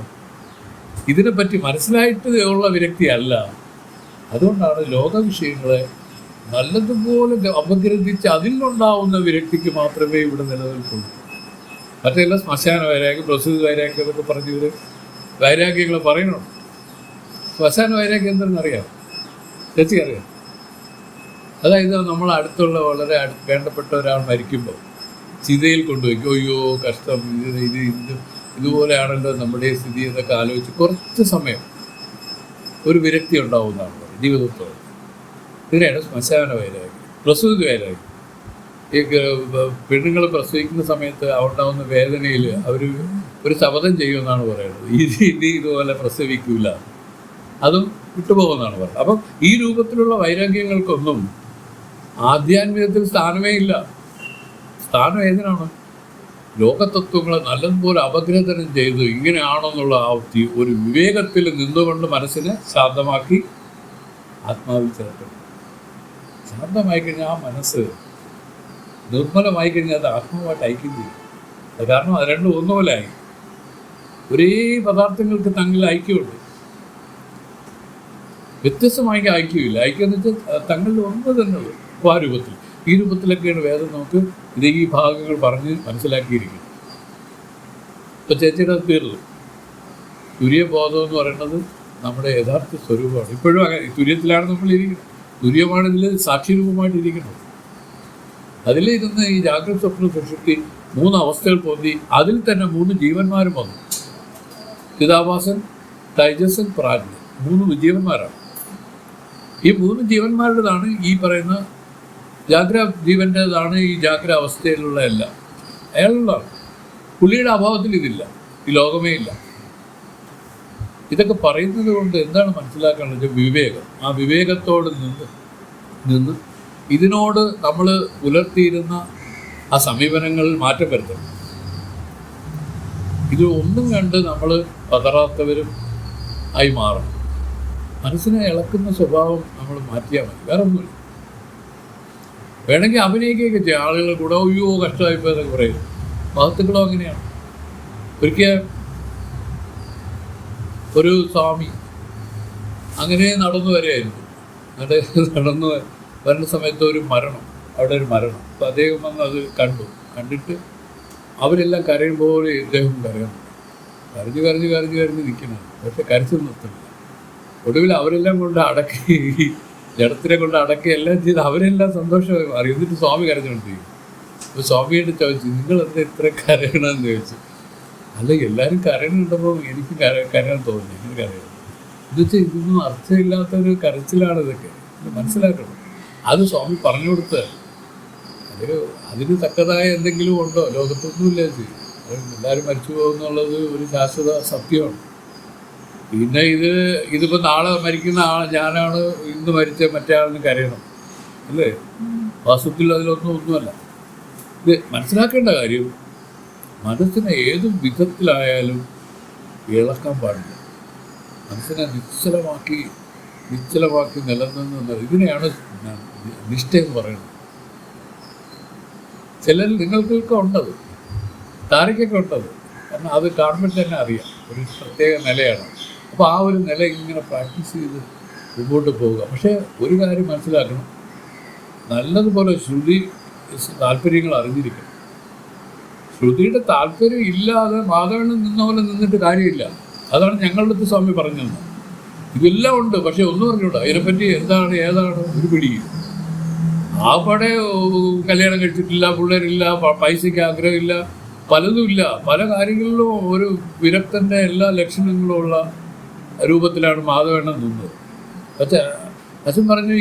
ഇതിനെപ്പറ്റി മനസ്സിലായിട്ട് ഉള്ള വ്യക്തിയല്ല. അതുകൊണ്ടാണ് ലോക വിഷയങ്ങളെ നല്ലതുപോലെ അപഗ്രഥിച്ച് അതിലുണ്ടാവുന്ന വിരക്തിക്ക് മാത്രമേ ഇവിടെ നിലനിൽക്കുള്ളൂ. മറ്റെല്ലാം ശ്മശാന വൈരാഗ്യം, പ്രസൂതി വൈരാഗ്യം എന്നൊക്കെ പറഞ്ഞ് ഇവർ വൈരാഗ്യങ്ങൾ പറയണം. ശ്മശാന വൈരാഗ്യം എന്തെന്നറിയാം? ചേച്ചിക്കറിയാം? അതായത് നമ്മൾ അടുത്തുള്ള വളരെ വേണ്ടപ്പെട്ട ഒരാൾ മരിക്കുമ്പോൾ ചിതയിൽ കൊണ്ടുപോയി, അയ്യോ കഷ്ടം, ഇതുപോലെയാണല്ലോ നമ്മുടെ സ്ഥിതി എന്നൊക്കെ ആലോചിച്ച് കുറച്ച് സമയം ഒരു വിരക്തി ഉണ്ടാവുന്നതാണ് ജീവിതത്തോട്. ഇതിനെയാണ് ശ്മശാന വൈരാഗ്യം, പ്രസൂതി വൈരാഗ്യം. ഈ പെണ്ണുങ്ങൾ പ്രസവിക്കുന്ന സമയത്ത് ഉണ്ടാവുന്ന വേദനയിൽ അവർ ഒരു ശപഥം ചെയ്യുമെന്നാണ് പറയുന്നത്, ഇനി ഇതുപോലെ പ്രസവിക്കൂല, അതും വിട്ടുപോകുമെന്നാണ് പറയുന്നത്. അപ്പം ഈ രൂപത്തിലുള്ള വൈരാഗ്യങ്ങൾക്കൊന്നും ആധ്യാത്മികത്തിൽ സ്ഥാനമേ ഇല്ല. സ്ഥാനം ഏതിനാണ്? ലോകതത്വങ്ങളെ നല്ലതുപോലെ അപഗ്രഥനം ചെയ്ത് ഇങ്ങനെയാണെന്നുള്ള ഒരു വിവേകത്തിൽ നിന്നുകൊണ്ട് മനസ്സിനെ ശാന്തമാക്കി ആത്മാവിൽ ചേർക്കണം. ശാന്തമായി കഴിഞ്ഞാൽ ആ മനസ്സ് നിർമ്മലമായി കഴിഞ്ഞാൽ അത് ആത്മാവായിട്ട് ഐക്യം ചെയ്യും. അത് കാരണം അത് രണ്ടും ഒന്നുപോലെയായി. ഒരേ പദാർത്ഥങ്ങൾക്ക് തങ്ങളിൽ ഐക്യമുണ്ട്, വ്യത്യസ്തമായി ഐക്യമില്ല. ഐക്യം എന്ന് വെച്ചാൽ തങ്ങളിൽ ഒന്ന് തന്നെ അപ്പോൾ ആ രൂപത്തിൽ. ഈ രൂപത്തിലൊക്കെയാണ് വേദം നമുക്ക് ഇത് ഈ ഭാഗങ്ങൾ പറഞ്ഞ് മനസ്സിലാക്കിയിരിക്കുന്നത്. ഇപ്പം ചേച്ചിയുടെ പേരിൽ തുര്യബോധം എന്ന് പറയുന്നത് നമ്മുടെ യഥാർത്ഥ സ്വരൂപമാണ്. ഇപ്പോഴും അങ്ങനെ തുര്യത്തിലാണ് നമ്മൾ ഇരിക്കുന്നത്. തുര്യമാണ് ഇതിൽ സാക്ഷിരൂപമായിട്ടിരിക്കുന്നത്. അതിലിരുന്ന് ഈ ജാഗ്രത സ്വപ്ന സുഷുപ്തി 3 അവസ്ഥകൾ പൊന്തി അതിൽ തന്നെ 3 ജീവന്മാരും വന്നു. ചിതാഭാസൻ, തൈജസൻ, പ്രാജ്ഞൻ 3 ജീവന്മാരാണ്. ഈ 3 ജീവന്മാരുടേതാണ് ഈ പറയുന്ന ജീവൻ്റേതാണ് ഈ ജാഗ്ര അവസ്ഥയിലുള്ള എല്ലാം. അയാളുള്ളതാണ്. പുള്ളിയുടെ അഭാവത്തിൽ ഇതില്ല, ഈ ലോകമേ ഇല്ല. ഇതൊക്കെ പറയുന്നത് കൊണ്ട് എന്താണ് മനസ്സിലാക്കാനുള്ളത്? വിവേകം. ആ വിവേകത്തോട് നിന്ന് ഇതിനോട് നമ്മൾ പുലർത്തിയിരുന്ന ആ സമീപനങ്ങളിൽ മാറ്റം വരുത്തണം. ഇത് ഒന്നും കണ്ട് നമ്മൾ പതറാത്തവരും ആയി മാറണം. മനസ്സിനെ ഇളക്കുന്ന സ്വഭാവം നമ്മൾ മാറ്റിയാൽ മതി, വേറെ ഒന്നുമില്ല. വേണമെങ്കിൽ അഭിനയിക്കുകയൊക്കെ ചെയ്യാം. ആളുകൾ കൂടെ അയ്യോ കഷ്ടമായിപ്പോൾ എന്നൊക്കെ പറയും. മഹത്തുക്കളോ അങ്ങനെയാണ്. ഒരിക്കൽ ഒരു സ്വാമി അങ്ങനെ നടന്നു വരികയായിരുന്നു. നടന്നു വരുന്ന സമയത്ത് ഒരു മരണം, അവിടെ ഒരു മരണം. അപ്പോൾ അദ്ദേഹം വന്ന് അത് കണ്ടിട്ട് അവരെല്ലാം കരയുമ്പോൾ ഇദ്ദേഹം കരയുന്നു. കരഞ്ഞ് നിൽക്കണം. പക്ഷെ കരച്ചു നിർത്തുന്നില്ല. ഒടുവിൽ അവരെല്ലാം കൊണ്ട് അടക്കി, ജഡത്തിനെ കൊണ്ട് അടക്കി എല്ലാം ചെയ്ത് അവരെല്ലാം സന്തോഷമായി മാറി. എന്നിട്ട് സ്വാമി കരഞ്ഞുകൊണ്ടിരിക്കും. അപ്പോൾ സ്വാമിയോട് ചോദിച്ചു, നിങ്ങളെന്താ ഇത്ര കരയണമെന്ന് ചോദിച്ചു. അല്ല, എല്ലാവരും കരയണുണ്ടപ്പോൾ എനിക്ക് കരയാൻ തോന്നി. എനിക്ക് കരയണം എന്ന് വെച്ചാൽ ഇതൊന്നും അർത്ഥമില്ലാത്തൊരു കരച്ചിലാണ്. ഇതൊക്കെ മനസ്സിലാക്കണം. അത് സ്വാമി പറഞ്ഞു കൊടുത്ത് അതിന് തക്കതായ എന്തെങ്കിലും ഉണ്ടോ? ലോകത്തൊന്നുമില്ല. എല്ലാവരും മരിച്ചു പോകുന്നുള്ളത് ഒരു ശാശ്വത സത്യമാണ്. പിന്നെ ഇതിപ്പോൾ നാളെ മരിക്കുന്ന ഞാനാണ് ഇന്ന് മരിച്ച മറ്റേ ആളിന് കരയണം അല്ലേ? വാസ്തവത്തിൽ ഒന്നുമല്ല. ഇത് മനസ്സിലാക്കേണ്ട കാര്യം, മനസ്സിനെ ഏത് വിധത്തിലായാലും ഇളക്കാൻ പാടില്ല. മനസ്സിനെ നിശ്ചലമാക്കി നിലനിന്നത്. ഇതിനെയാണ് നിഷ്ഠയെന്ന് പറയുന്നത്. നിങ്ങൾക്കൊക്കെ ഉണ്ടത്, താരയ്ക്കൊക്കെ ഉണ്ടത്. കാരണം അത് കാണുമ്പോൾ തന്നെ അറിയാം, ഒരു പ്രത്യേക നിലയാണ്. അപ്പോൾ ആ ഒരു നില ഇങ്ങനെ പ്രാക്ടീസ് ചെയ്ത് മുമ്പോട്ട് പോവുക. പക്ഷേ ഒരു കാര്യം മനസ്സിലാക്കണം, നല്ലതുപോലെ ശ്രുതി താല്പര്യങ്ങൾ അറിഞ്ഞിരിക്കണം. ശ്രുതിയുടെ താല്പര്യം ഇല്ലാതെ മാധവണ്ണം നിന്ന പോലെ നിന്നിട്ട് കാര്യമില്ല. അതാണ് ഞങ്ങളുടെ അടുത്ത് സ്വാമി പറഞ്ഞത്. ഇതെല്ലാം ഉണ്ട്, പക്ഷെ ഒന്നും അറിഞ്ഞൂടാ. ഇതിനെപ്പറ്റി എന്താണ് ഏതാണ് ഒരു പിടിയില്ല. ആ പടെ കല്യാണം കഴിച്ചിട്ടില്ല, പിള്ളേരില്ല, പൈസയ്ക്ക് ആഗ്രഹമില്ല, പലതുമില്ല. പല കാര്യങ്ങളിലും ഒരു വിരക്തൻ്റെ എല്ലാ ലക്ഷണങ്ങളും ഉള്ള രൂപത്തിലാണ് മാധവണ്ണം നിന്നത്. പക്ഷേ അച്ഛൻ പറഞ്ഞു,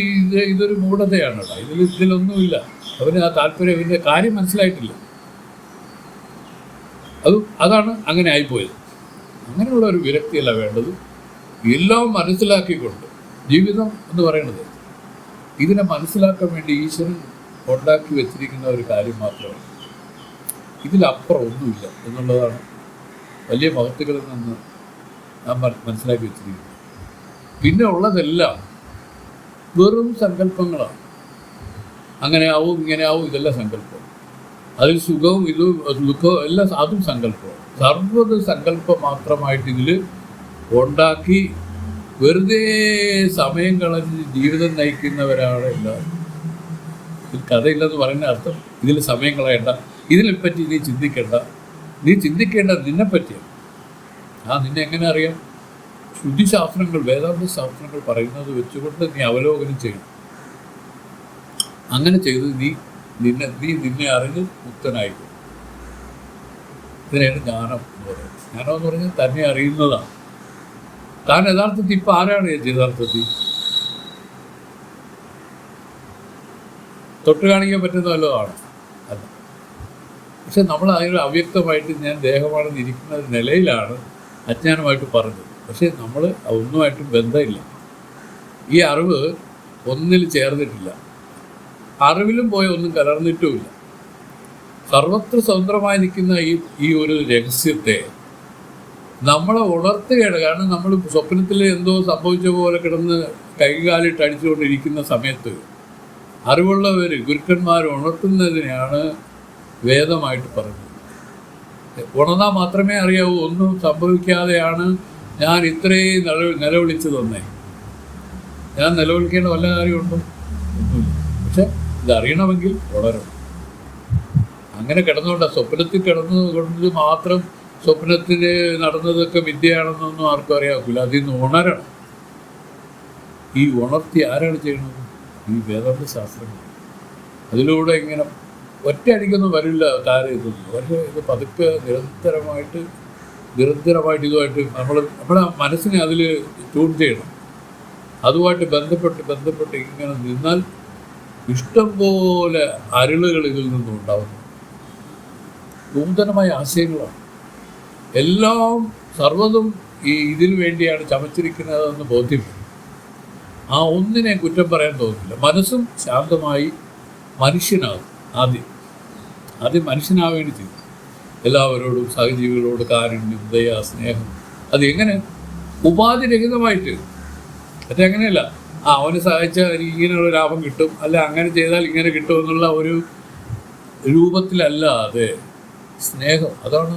ഇതൊരു മൂഢതയാണ്. ഇതിലൊന്നുമില്ല. അവന് ആ താല്പര്യം, ഇതിൻ്റെ കാര്യം മനസ്സിലായിട്ടില്ല. അതാണ് അങ്ങനെ ആയിപ്പോയത്. അങ്ങനെയുള്ള ഒരു വിരക്തിയല്ല വേണ്ടത്. എല്ലാം മനസ്സിലാക്കിക്കൊണ്ട് ജീവിതം എന്ന് പറയുന്നത് ഇതിനെ മനസ്സിലാക്കാൻ വേണ്ടി ഈശ്വരൻ ഉണ്ടാക്കി വെച്ചിരിക്കുന്ന ഒരു കാര്യം മാത്രമാണ്. ഇതിലപ്പുറം ഒന്നുമില്ല എന്നുള്ളതാണ് വലിയ മഹത്തുക്കളിൽ നിന്ന് നാം മനസ്സിലാക്കി വെച്ചിരിക്കുന്നത്. പിന്നെ ഉള്ളതെല്ലാം വെറും സങ്കല്പങ്ങളാണ്. അങ്ങനെ ആവും ഇങ്ങനെ ആവും, ഇതെല്ലാം സങ്കല്പം. അതിൽ സുഖവും ദുഃഖവും എല്ലാം അതും സങ്കല്പമാണ്. സർവ്വത് സങ്കല്പം മാത്രമായിട്ട് ഇതിൽ ഉണ്ടാക്കി വെറുതെ സമയം കളഞ്ഞ് ജീവിതം നയിക്കുന്നവരാണ് എല്ലാവരും. ഇതിൽ കഥയില്ലെന്ന് പറയുന്ന അർത്ഥം ഇതിൽ സമയം കളയണ്ട, ഇതിനെപ്പറ്റി നീ ചിന്തിക്കേണ്ട. നീ ചിന്തിക്കേണ്ട നിന്നെപ്പറ്റിയാണ്. നിന്നെ എങ്ങനെ അറിയാം? ശുദ്ധിശാസ്ത്രങ്ങൾ, വേദാന്ത ശാസ്ത്രങ്ങൾ പറയുന്നത് വെച്ചുകൊണ്ട് നീ അവലോകനം ചെയ്യണം. അങ്ങനെ ചെയ്ത് നീ നിന്നെ അറിഞ്ഞ് മുക്തനായിക്കും. ഇതിനാണ് ജ്ഞാനം എന്ന് പറയുന്നത്. ജ്ഞാനം എന്ന് പറഞ്ഞാൽ തന്നെ അറിയുന്നതാണ്. താൻ യഥാർത്ഥത്തിൽ ഇപ്പം ആരാണ് യഥാർത്ഥത്തിൽ? തൊട്ട് കാണിക്കാൻ പറ്റുന്ന വല്ലതാണ് അല്ല. പക്ഷെ നമ്മൾ അതിന് അവ്യക്തമായിട്ട് ഞാൻ ദേഹമാണെന്ന് ഇരിക്കുന്ന നിലയിലാണ് അജ്ഞാനമായിട്ട് പറഞ്ഞത്. പക്ഷേ നമ്മൾ ഒന്നുമായിട്ടും ബന്ധമില്ല. ഈ അറിവ് ഒന്നിൽ ചേർന്നിട്ടില്ല. അറിവിലും പോയി ഒന്നും കലർന്നിട്ടുമില്ല. സർവത്ര സ്വതന്ത്രമായി നിൽക്കുന്ന ഈ ഒരു രഹസ്യത്തെ നമ്മളെ ഉണർത്തുകയാണ്. കാരണം നമ്മൾ സ്വപ്നത്തിൽ എന്തോ സംഭവിച്ച പോലെ കിടന്ന് കൈകാലിട്ട് അടിച്ചുകൊണ്ടിരിക്കുന്ന സമയത്ത് അറിവുള്ളവർ ഗുരുക്കന്മാർ ഉണർത്തുന്നതിനെയാണ് വേദമായിട്ട് പറഞ്ഞത്. ഉണർന്നാൽ മാത്രമേ അറിയാവൂ ഒന്നും സംഭവിക്കാതെയാണ് ഞാൻ ഇത്രയും നിലവിളിച്ചതെന്നേ. ഞാൻ നിലവിളിക്കേണ്ട വല്ല കാര്യമുണ്ടോ? ഒന്നുമില്ല. പക്ഷെ ഇതറിയണമെങ്കിൽ ഉണരണം. അങ്ങനെ കിടന്നുകൊണ്ടാണ് സ്വപ്നത്തിൽ കിടന്നുകൊണ്ട് മാത്രം സ്വപ്നത്തിൽ നടന്നതൊക്കെ വിദ്യയാണെന്നൊന്നും ആർക്കും അറിയാക്കില്ല. അതിൽ നിന്ന് ഉണരണം. ഈ ഉണർത്തി ആരാണ് ചെയ്യുന്നത്? ഈ വേദാന്ത ശാസ്ത്രങ്ങൾ. അതിലൂടെ ഇങ്ങനെ ഒറ്റയടിക്കൊന്നും വരില്ല താരം ഇതൊന്നും. പക്ഷേ ഇത് പതുക്കെ നിരന്തരമായിട്ട് ഇതുമായിട്ട് നമ്മുടെ മനസ്സിനെ അതിൽ ട്യൂൺ ചെയ്യണം. അതുമായിട്ട് ബന്ധപ്പെട്ട് ഇങ്ങനെ നിന്നാൽ ഇഷ്ടം പോലെ അരുളുകൾ ഇതിൽ നിന്നും ഉണ്ടാകുന്നു. നൂതനമായ ആശയങ്ങളാണ് എല്ലാം. സർവ്വതും ഇതിനു വേണ്ടിയാണ് ചമച്ചിരിക്കുന്നതെന്ന് ബോധ്യപ്പെടും. ആ ഒന്നിനെ കുറ്റം പറയാൻ തോന്നില്ല. മനസ്സും ശാന്തമായി മനുഷ്യനാകും. ആദ്യം മനുഷ്യനാവേണ്ടി ചെയ്യും. എല്ലാവരോടും സഹജീവികളോട് കാരുണ്യം, ദയ, സ്നേഹം. അതെങ്ങനെ? ഉപാധിരഹിതമായിട്ട്. മറ്റേ അങ്ങനെയല്ല അവന് സഹായിച്ചാൽ എനിക്ക് ഇങ്ങനെയുള്ള ലാഭം കിട്ടും, അല്ല അങ്ങനെ ചെയ്താൽ ഇങ്ങനെ കിട്ടും എന്നുള്ള ഒരു രൂപത്തിലല്ല. അത് സ്നേഹം. അതാണ്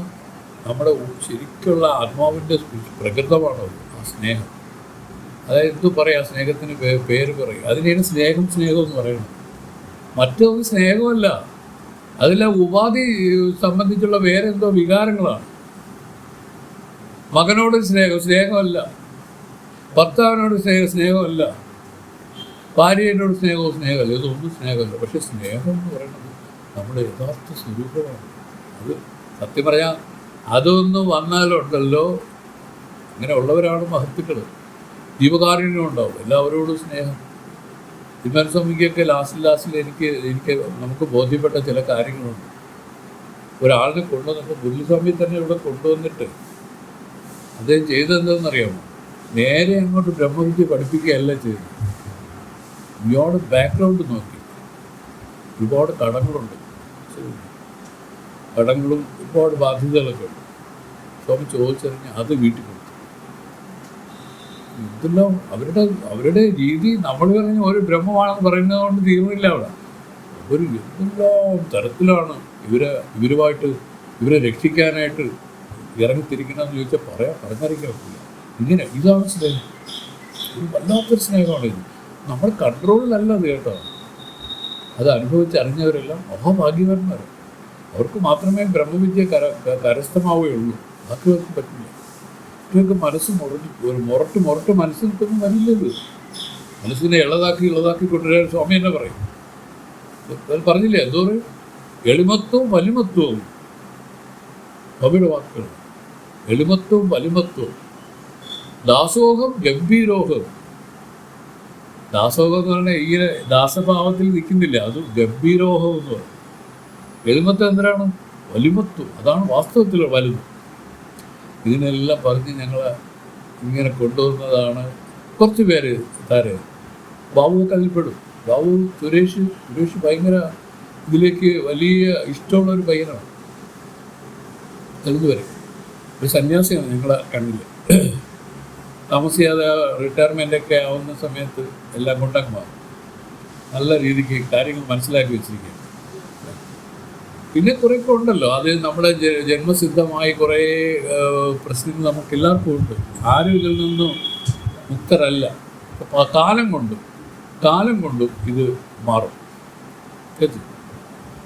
നമ്മുടെ ശരിക്കുള്ള ആത്മാവിൻ്റെ പ്രകൃതമാണ് ആ സ്നേഹം. അതായത് എന്തു പറയാം, സ്നേഹത്തിന് പേര് പറയും. അതിനെയാണ് സ്നേഹം എന്ന് പറയുന്നത്. മറ്റൊന്നും സ്നേഹമല്ല. അതിലെ ഉപാധി സംബന്ധിച്ചുള്ള വേറെ എന്തോ വികാരങ്ങളാണ്. മകനോട് സ്നേഹമല്ല, ഭർത്താവിനോട് സ്നേഹമല്ല, ഭാര്യയോട് സ്നേഹമല്ല. ഇതൊന്നും സ്നേഹമല്ല. പക്ഷെ സ്നേഹം എന്ന് പറയുന്നത് നമ്മുടെ യഥാർത്ഥ സ്വരൂപമാണ്. അത് സത്യം പറഞ്ഞാൽ അതൊന്നും വന്നാലുണ്ടല്ലോ, ഇങ്ങനെ ഉള്ളവരാണ് മഹത്തുക്കൾ. ജീവകാരുണ്യം ഉണ്ടാവും, എല്ലാവരോടും സ്നേഹം. സ്വാമിക്കൊക്കെ ലാസ്റ്റിൽ എനിക്ക് നമുക്ക് ബോധ്യപ്പെട്ട ചില കാര്യങ്ങളുണ്ട്. ഒരാളിനെ കൊണ്ടുവന്നപ്പോൾ മുരളിസ്വാമി തന്നെ ഇവിടെ കൊണ്ടുവന്നിട്ട് അദ്ദേഹം ചെയ്തതെന്തെന്നറിയാമോ? നേരെ അങ്ങോട്ട് ബ്രഹ്മവിദ്യ പഠിപ്പിക്കുകയല്ല ചെയ്തത്. ഇയാളുടെ ബാക്ക്ഗ്രൗണ്ട് നോക്കി. ഒരുപാട് കടങ്ങളുണ്ട്, കടങ്ങളും ഒരുപാട് ബാധ്യതകളൊക്കെ ഉണ്ട്. സ്വാമി ചോദിച്ചറിഞ്ഞ് അത് വീട്ടിൽ കൊടുത്തു. ഇതെല്ലാം അവരുടെ രീതി. നമ്മൾ പറഞ്ഞ ഒരു ബ്രഹ്മമാണെന്ന് പറയുന്നത് കൊണ്ട് തീർന്നില്ല. അവിടെ ഒരു എന്തെല്ലാം തരത്തിലാണ് ഇവരെ രക്ഷിക്കാനായിട്ട് ഇറങ്ങിത്തിരിക്കണമെന്ന് ചോദിച്ചാൽ പറഞ്ഞറിയിക്കാൻ പറ്റില്ല. ഇതാണ് സ്നേഹം. ഒരു വല്ലാത്തൊരു സ്നേഹമാണ് ഇത്. നമ്മൾ കൺട്രോളിലല്ല അത് കേട്ടോ. അത് അനുഭവിച്ചറിഞ്ഞവരെല്ലാം മഹാഭാഗ്യവാന്മാർ. അവർക്ക് മാത്രമേ ബ്രഹ്മവിദ്യ കരസ്ഥമാവുകയുള്ളൂ. ബാക്കിയവർക്ക് പറ്റില്ല. ഇവർക്ക് മനസ്സ് ഒരു മുരട്ട് മനസ്സ് നിൽക്കൊന്നും വരില്ലല്ലോ. മനസ്സിനെ ഇളതാക്കി കൊണ്ടുവരാൻ സ്വാമി തന്നെ പറയും. അത് പറഞ്ഞില്ലേ, എന്തോ പറയും? എളിമത്വവും വലിമത്വവും. സ്വാമിയുടെ വാക്കുകൾ. എളിമത്വവും വലിമത്വവും. ദാസോഹം ഗംഭീരോഹം. ദാസോഹം എന്ന് പറഞ്ഞാൽ ഇങ്ങനെ ദാസഭാവത്തിൽ നിൽക്കുന്നില്ല, അത് ഗംഭീരോഹം എന്ന് പറയും. എളിമത്വം എന്തിനാണ്? വലിമത്വം. അതാണ് വാസ്തവത്തിൽ വലുത്. ഇതിനെല്ലാം പറഞ്ഞ് ഞങ്ങളെ ഇങ്ങനെ കൊണ്ടുവന്നതാണ്. കുറച്ച് പേര് ബാബു കല്ലിപ്പെടും. ബാബു സുരേഷ് ഭയങ്കര ഇതിലേക്ക് വലിയ ഇഷ്ടമുള്ളൊരു പയ്യനാണ്. തെളിഞ്ഞു വരും. ഒരു സന്യാസിയാണ് ഞങ്ങളെ കണ്ണിൽ. താമസിയാതെ റിട്ടയർമെൻ്റൊക്കെ ആവുന്ന സമയത്ത് എല്ലാം കൊണ്ടങ്ങ് മാറും. നല്ല രീതിക്ക് കാര്യങ്ങൾ മനസ്സിലാക്കി വെച്ചിരിക്കുകയാണ്. പിന്നെ കുറേയൊക്കെ ഉണ്ടല്ലോ, അത് നമ്മുടെ ജന്മസിദ്ധമായി കുറേ പ്രശ്നങ്ങൾ നമുക്ക് എല്ലാവർക്കും ഉണ്ട്. ആരും ഇതിൽ നിന്നും മുക്തരല്ല. കാലം കൊണ്ടും ഇത് മാറും.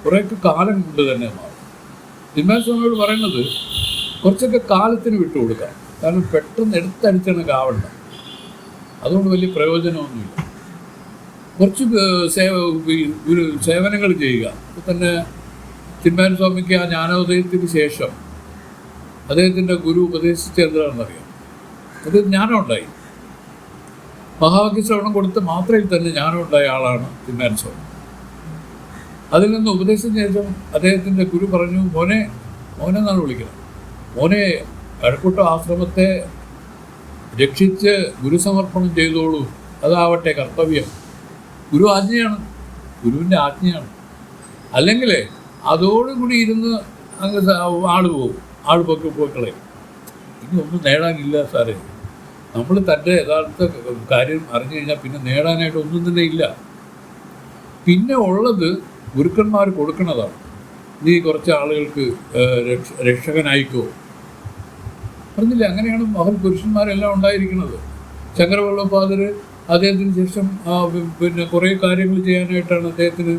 കുറേയൊക്കെ കാലം കൊണ്ട് തന്നെ മാറും. തിരുമേനിയോട് പറയുന്നത് കുറച്ചൊക്കെ കാലത്തിന് വിട്ടുകൊടുക്കാം. കാരണം പെട്ടെന്ന് എടുത്തടിച്ചാണ് കാവണ്ട. അതുകൊണ്ട് വലിയ പ്രയോജനമൊന്നുമില്ല. കുറച്ച് സേവനങ്ങൾ ചെയ്യുക. ഇപ്പോൾ തന്നെ തിരുമേനിസ്വാമിക്ക് ആ ജ്ഞാനോദയത്തിന് ശേഷം അദ്ദേഹത്തിൻ്റെ ഗുരു ഉപദേശിച്ച എന്താണെന്നറിയാം. അത് ജ്ഞാനം ഉണ്ടായി. മഹാവാക്യശ്രവണം കൊടുത്ത് മാത്രയിൽ തന്നെ ജ്ഞാനം ഉണ്ടായ ആളാണ് തിരുമേനിസ്വാമി. അതിൽ നിന്ന് ഉപദേശിച്ച ശേഷം അദ്ദേഹത്തിൻ്റെ ഗുരു പറഞ്ഞു, മോനെ എന്നാണ് വിളിക്കുന്നത്. മോനെ, കഴക്കൂട്ട ആശ്രമത്തെ രക്ഷിച്ച് ഗുരുസമർപ്പണം ചെയ്തോളൂ, അതാവട്ടെ കർത്തവ്യം. ഗുരുവിൻ്റെ ആജ്ഞയാണ്. അല്ലെങ്കിൽ അതോടുകൂടി ഇരുന്ന് അങ്ങ് ആള് പോകും, ആൾ പോയി കളയും. ഇനി ഒന്നും നേടാനില്ല സാറേ. നമ്മൾ തൻ്റെ യഥാർത്ഥ കാര്യം അറിഞ്ഞു കഴിഞ്ഞാൽ പിന്നെ നേടാനായിട്ട് ഒന്നും തന്നെ ഇല്ല. പിന്നെ ഉള്ളത് ഗുരുക്കന്മാർ കൊടുക്കുന്നതാണ്. നീ കുറച്ച് ആളുകൾക്ക് രക്ഷകനായിക്കോ പറഞ്ഞില്ലേ? അങ്ങനെയാണ് മഹൽ പുരുഷന്മാരെല്ലാം ഉണ്ടായിരിക്കുന്നത്. ശങ്കരവല്ലഭാദർ അദ്ദേഹത്തിന് ശേഷം പിന്നെ കുറേ കാര്യങ്ങൾ ചെയ്യാനായിട്ടാണ് അദ്ദേഹത്തിന്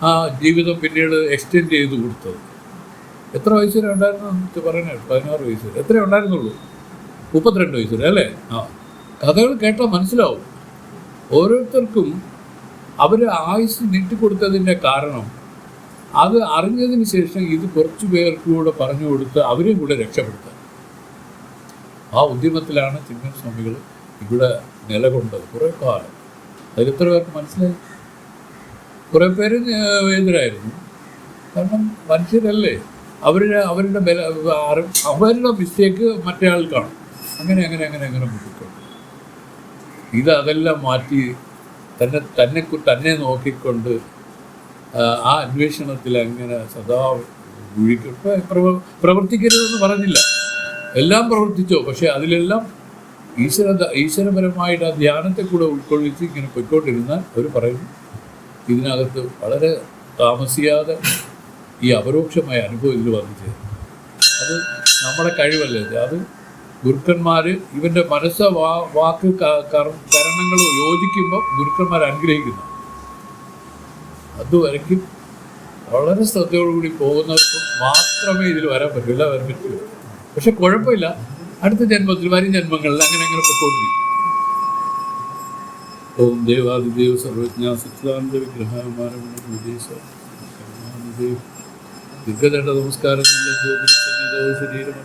ആ ജീവിതം പിന്നീട് എക്സ്റ്റെൻഡ് ചെയ്ത് കൊടുത്തത്. എത്ര വയസ്സ് വരെ ഉണ്ടായിരുന്നു പറയണേ? 16 വയസ്സ് വരെ. എത്രയേ ഉണ്ടായിരുന്നുള്ളൂ? 32 വയസ്സ് വരെ അല്ലേ? കഥകൾ കേട്ടാൽ മനസ്സിലാവും. ഓരോരുത്തർക്കും അവർ ആയുസ് നീട്ടിക്കൊടുത്തതിൻ്റെ കാരണം അത് അറിഞ്ഞതിന് ശേഷം ഇത് കുറച്ച് പേർക്ക് കൂടെ പറഞ്ഞു കൊടുത്ത് അവരെയും കൂടെ രക്ഷപ്പെടുത്തുക. ആ ഉദ്യമത്തിലാണ് ചിന്മയ സ്വാമികൾ ഇവിടെ നിലകൊണ്ടത് കുറേ കാലം. അതിലെത്ര പേർക്ക് മനസ്സിലായി? കുറേ പേര് എതിരായിരുന്നു. കാരണം മനുഷ്യരല്ലേ, അവരുടെ മിസ്റ്റേക്ക് മറ്റേ ആൾ കാണും. അങ്ങനെ മുട്ടിക്കൊണ്ട് അതെല്ലാം മാറ്റി തന്നെ നോക്കിക്കൊണ്ട് ആ അന്വേഷണത്തിൽ അങ്ങനെ സദാ പ്രവർത്തിക്കരുതെന്ന് പറഞ്ഞില്ല, എല്ലാം പ്രവർത്തിച്ചോ. പക്ഷെ അതിലെല്ലാം ഈശ്വരപരമായിട്ട് ആ ധ്യാനത്തെ കൂടെ ഉൾക്കൊള്ളിച്ച് ഇങ്ങനെ പൊയ്ക്കൊണ്ടിരുന്നാൽ അവർ പറയുന്നു ഇതിനകത്ത് വളരെ താമസിയാതെ ഈ അപരോക്ഷമായ അനുഭവം ഇതിൽ വന്നു ചേരും. അത് നമ്മുടെ കഴിവല്ലേ, അത് ഗുരുക്കന്മാർ ഇവൻ്റെ മനസ്സ് വാക്ക് കരണങ്ങൾ യോജിക്കുമ്പോൾ ഗുരുക്കന്മാർ അനുഗ്രഹിക്കുന്നു. അതുവരയ്ക്കും വളരെ ശ്രദ്ധയോടുകൂടി പോകുന്നവർക്ക് മാത്രമേ ഇതിൽ വരാൻ പറ്റൂ, എല്ലാം വരാൻ പറ്റില്ല. പക്ഷെ കുഴപ്പമില്ല, അടുത്ത ജന്മത്തിൽ വരും ജന്മങ്ങളിൽ അങ്ങനെ പൊയ്ക്കൊണ്ടിരിക്കും. ഓം ദേവാദിദേവ് സർവജ്ഞ സച്ചിദാനന്ദ വിഗ്രഹമാരമണ ദീർഘദണ്ഡ നമസ്കാരം ശരീരം